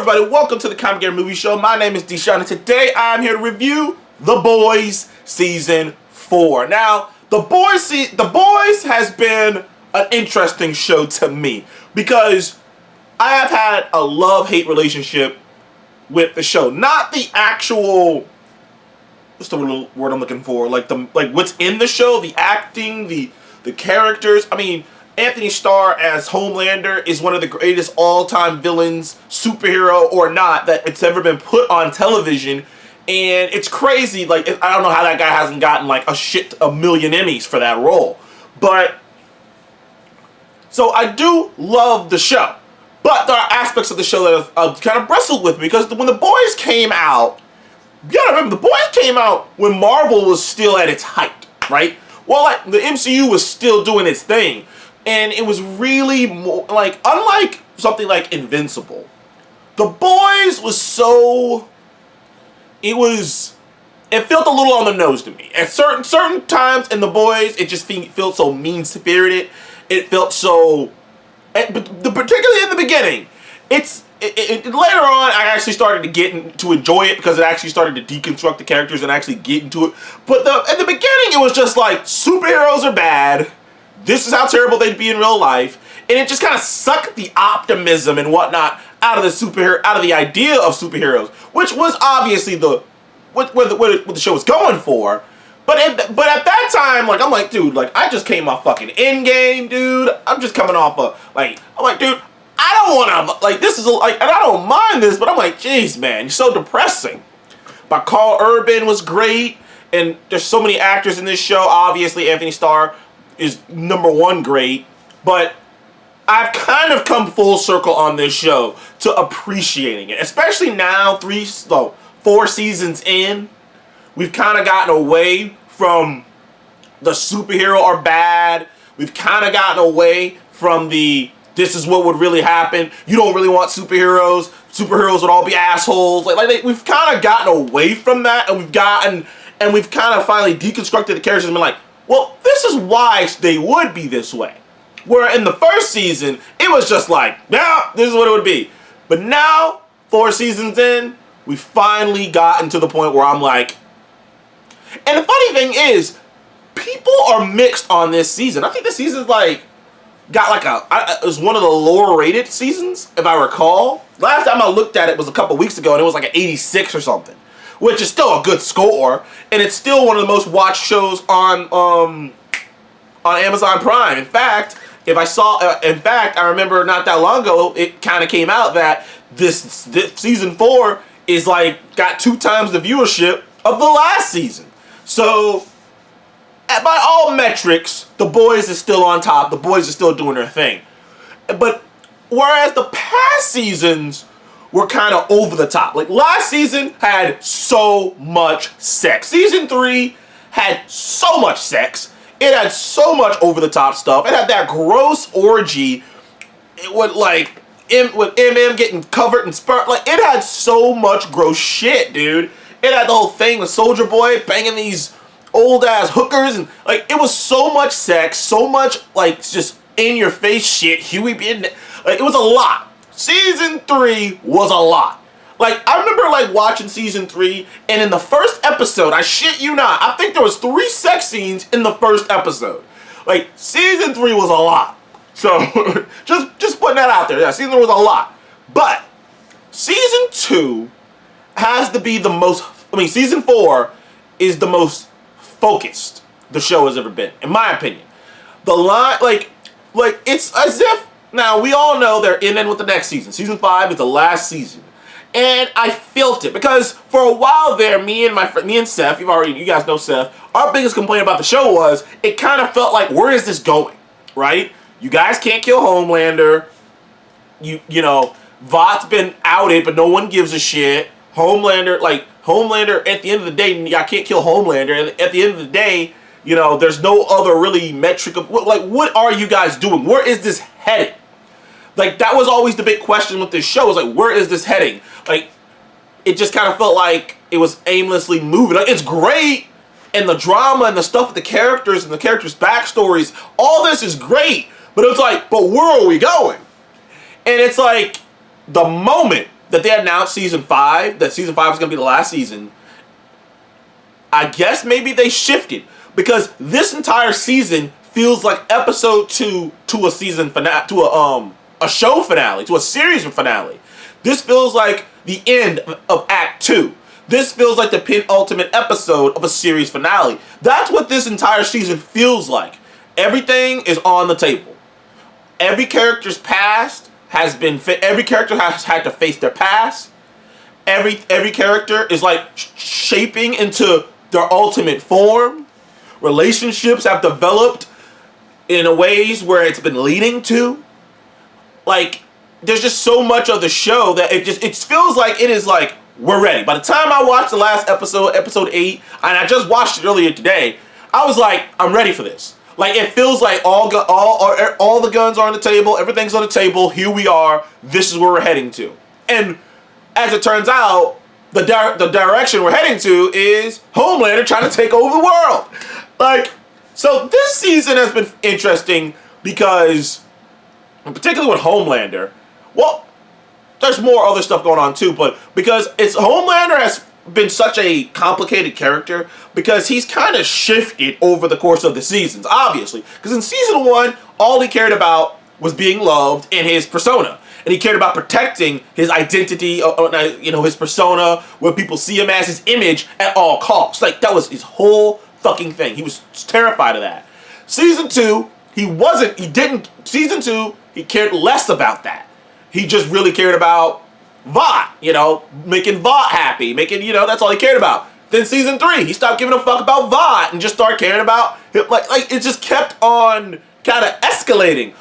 everybody, welcome to the Comic Gear Movie Show. My name is Deshaun, and today I'm here to review The Boys Season 4. Now, The Boys has been an interesting show to me because I have had a love-hate relationship with the show. Not the actual, what's the word I'm looking for? Like what's in the show, the acting, the characters. I mean, Anthony Starr as Homelander is one of the greatest all-time villains, superhero or not, that it's ever been put on television. And it's crazy, like, I don't know how that guy hasn't gotten like a million Emmys for that role. But, so I do love the show. But there are aspects of the show that have kind of wrestled with me, because when The Boys came out, you gotta remember, The Boys came out when Marvel was still at its height, right? Well, like, the MCU was still doing its thing. And it was really more, like, unlike something like Invincible, The Boys was so, it felt a little on the nose to me. At certain times in The Boys, it just felt so mean-spirited. It felt so, particularly in the beginning. Later on, I actually started to enjoy it because it actually started to deconstruct the characters and actually get into it. But at the beginning, it was just like, superheroes are bad. This is how terrible they'd be in real life, and it just kind of sucked the optimism and whatnot out of the idea of superheroes, which was obviously what the show was going for. But at that time, like, I'm like, dude, like, I just came off fucking Endgame, dude. I'm just coming off I'm like, dude, I don't want to, like, this is like, and I don't mind this, but I'm like, jeez, man, you're so depressing. But Carl Urban was great, and there's so many actors in this show. Obviously, Anthony Starr is #1 great, but I've kind of come full circle on this show to appreciating it, especially now 4 seasons in. We've kind of gotten away from the superhero are bad. We've kind of gotten away from this is what would really happen. You don't really want superheroes. Superheroes would all be assholes. We've kind of gotten away from that, and we've kind of finally deconstructed the characters and been like, well, this is why they would be this way. Where in the first season, it was just like, yeah, this is what it would be. But now, 4 seasons in, we've finally gotten to the point where I'm like, and the funny thing is, people are mixed on this season. I think this season's it was one of the lower rated seasons, if I recall. Last time I looked at it was a couple weeks ago, and it was like an 86 or something, which is still a good score, and it's still one of the most watched shows on Amazon Prime. In fact, I remember not that long ago, it kind of came out that this season 4 is got 2 times the viewership of the last season. So, by all metrics, The Boys is still on top. The Boys are still doing their thing. But whereas the past seasons were kind of over the top. Like, last season had so much sex. Season 3 had so much sex. It had so much over the top stuff. It had that gross orgy with MM getting covered in sperm. Like, it had so much gross shit, dude. It had the whole thing with Soulja Boy banging these old ass hookers, and it was so much sex, so much just in your face shit. Huey being it was a lot. Season 3 was a lot. I remember watching season 3, and in the first episode, I shit you not, I think there was 3 sex scenes in the first episode. Season 3 was a lot. So just putting that out there. Yeah, season 3 was a lot. But season 2 has to be the most. Season 4 is the most focused the show has ever been, in my opinion. The line, it's as if, now we all know they're in with the next season. Season 5 is the last season. And I felt it, because for a while there, me and Seth, you guys know Seth, our biggest complaint about the show was, it kind of felt like, where is this going, right? You guys can't kill Homelander. You know, Vought's been outed, but no one gives a shit. Homelander, at the end of the day, I can't kill Homelander. At the end of the day, there's no other really metric of, what are you guys doing? Where is this heading? That was always the big question with this show, is where is this heading? It just kind of felt like it was aimlessly moving. It's great, and the drama and the stuff with the characters and the characters' backstories, all this is great, but it's but where are we going? And it's the moment that they announced season 5, that season 5 is going to be the last season, I guess maybe they shifted. Because this entire season feels like episode 2 to a season finale, to a show finale, to a series finale. This feels like the end of Act 2. This feels like the penultimate episode of a series finale. That's what this entire season feels like. Everything is on the table. Every character's past has been every character has had to face their past. Every character is like shaping into their ultimate form. Relationships have developed in ways where it's been leading to. Like, there's just so much of the show that it feels like it is like, we're ready. By the time I watched the last episode, episode 8, and I just watched it earlier today, I was like, I'm ready for this. Like, it feels like all the guns are on the table, everything's on the table, here we are, this is where we're heading to. And as it turns out, the direction we're heading to is Homelander trying to take over the world. Like, so this season has been interesting because, in particular with Homelander, well, there's more other stuff going on too, but because Homelander has been such a complicated character because he's kind of shifted over the course of the seasons, obviously. Because in season 1, all he cared about was being loved in his persona. And he cared about protecting his identity, his persona, where people see him as his image at all costs. Like, that was his whole fucking thing. He was terrified of that. Season 2, Season 2, he cared less about that. He just really cared about Vought, making Vought happy, that's all he cared about. Then season 3, he stopped giving a fuck about Vought and just started caring about him. Like it just kept on kind of escalating.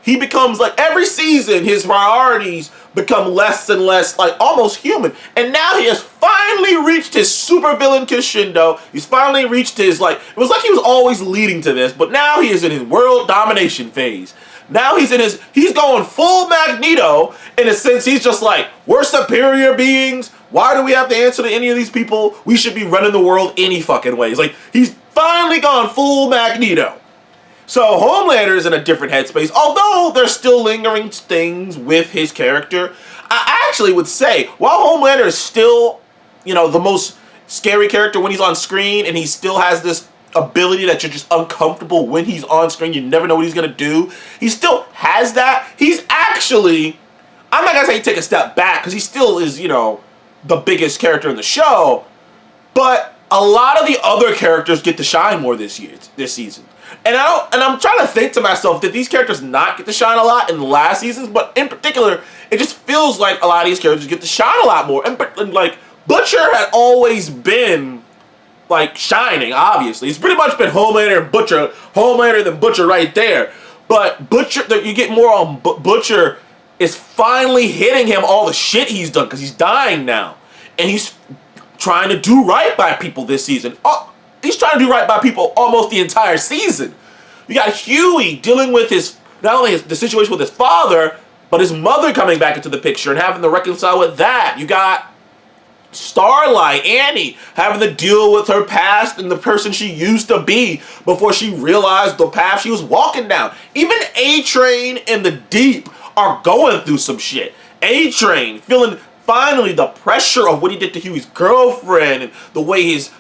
He becomes, like, every season, his priorities become less and less, like, almost human. And now he has finally reached his supervillain crescendo. He's finally reached his, it was like he was always leading to this, but now he is in his world domination phase. Now he's going full Magneto, in a sense. He's just like, we're superior beings. Why do we have to answer to any of these people? We should be running the world any fucking ways. Like, he's finally gone full Magneto. So Homelander is in a different headspace, although there's still lingering things with his character. I actually would say, while Homelander is still, the most scary character when he's on screen, and he still has this ability that you're just uncomfortable when he's on screen, you never know what he's going to do. He still has that. He's actually, I'm not going to say take a step back, because he still is, the biggest character in the show, but a lot of the other characters get to shine more this season. And I'm trying to think to myself, did these characters not get to shine a lot in the last seasons? But in particular, it just feels like a lot of these characters get to shine a lot more. And like, Butcher had always been, like, shining, obviously. It's pretty much been Homelander and Butcher. Homelander then Butcher right there. But Butcher, you get more on Butcher is finally hitting him all the shit he's done, because he's dying now. And he's trying to do right by people this season. He's trying to do right by people almost the entire season. You got Huey dealing with not only the situation with his father, but his mother coming back into the picture and having to reconcile with that. You got Starlight, Annie, having to deal with her past and the person she used to be before she realized the path she was walking down. Even A-Train and the Deep are going through some shit. A-Train feeling finally the pressure of what he did to Huey's girlfriend, and the way his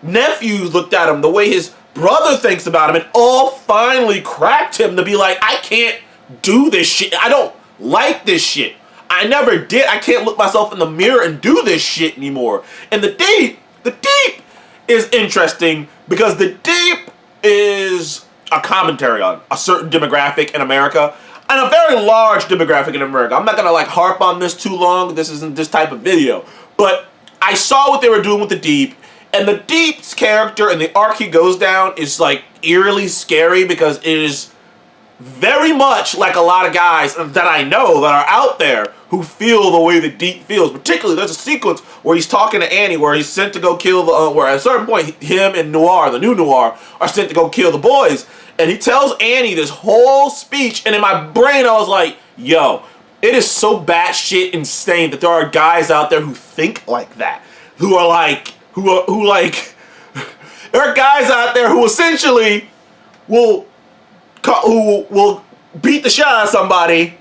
nephews looked at him, the way his brother thinks about him, and all finally cracked him to be like, I can't do this shit. I don't like this shit. I never did. I can't look myself in the mirror and do this shit anymore. And the Deep is interesting because the Deep is a commentary on a certain demographic in America, and a very large demographic in America. I'm not gonna harp on this too long. This isn't this type of video, but I saw what they were doing with the Deep. And the Deep's character and the arc he goes down is eerily scary, because it is very much like a lot of guys that I know that are out there who feel the way the Deep feels. Particularly, there's a sequence where he's talking to Annie, where he's sent to go kill where at a certain point, him and Noir, the new Noir, are sent to go kill the boys. And he tells Annie this whole speech, and in my brain I was like, yo, it is so batshit insane that there are guys out there who think like that. Who are there are guys out there who essentially will beat the shit out of somebody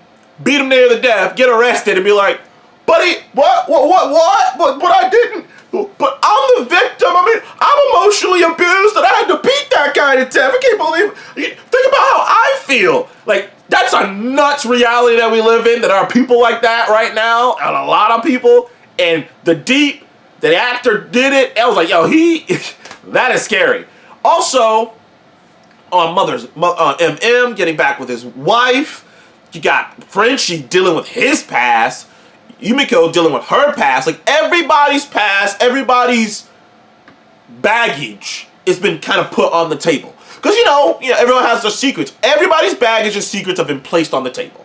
beat him near the death, get arrested, and be like, buddy, what, but I didn't, but I'm the victim. I mean, I'm emotionally abused and I had to beat that guy to death. I can't believe, think about how I feel. Like, that's a nuts reality that we live in, that there are people like that right now, and a lot of people, and the actor did it. I was like, yo, that is scary. Also, on MM getting back with his wife, you got Frenchie dealing with his past, Yumiko dealing with her past. Like, everybody's past, everybody's baggage has been kind of put on the table. Because, everyone has their secrets. Everybody's baggage and secrets have been placed on the table.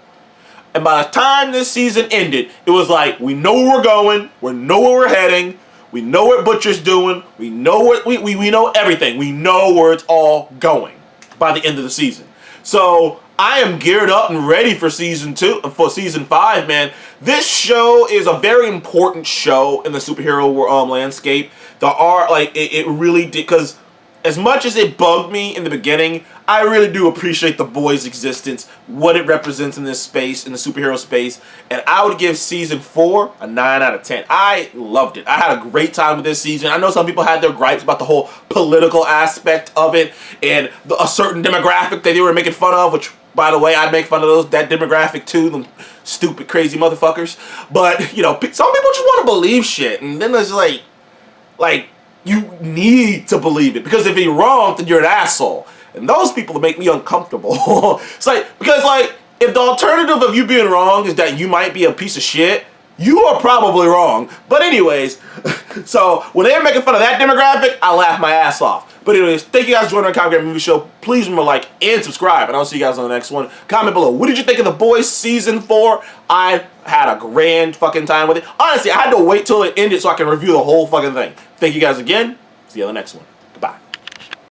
And by the time this season ended, it was like, we know where we're going, we know where we're heading, we know what Butcher's doing, we know what we know everything. We know where it's all going by the end of the season. So I am geared up and ready for season 5, man. This show is a very important show in the superhero landscape. There are, like, it really did, because as much as it bugged me in the beginning, I really do appreciate The Boys' existence, what it represents in this space, in the superhero space, and I would give season 4 a 9 out of 10. I loved it. I had a great time with this season. I know some people had their gripes about the whole political aspect of it and a certain demographic that they were making fun of, which, by the way, I'd make fun of that demographic too, them stupid, crazy motherfuckers. But, some people just want to believe shit, and then there's like, you need to believe it, because if you're wrong, then you're an asshole. And those people make me uncomfortable. It's like, because, like, if the alternative of you being wrong is that you might be a piece of shit, you are probably wrong. But anyways, so when they're making fun of that demographic, I laugh my ass off. But anyways, thank you guys for joining our Comic Grab Movie Show. Please remember to like and subscribe, and I'll see you guys on the next one. Comment below. What did you think of The Boys Season 4? I had a grand fucking time with it. Honestly, I had to wait till it ended so I can review the whole fucking thing. Thank you guys again. See you on the next one.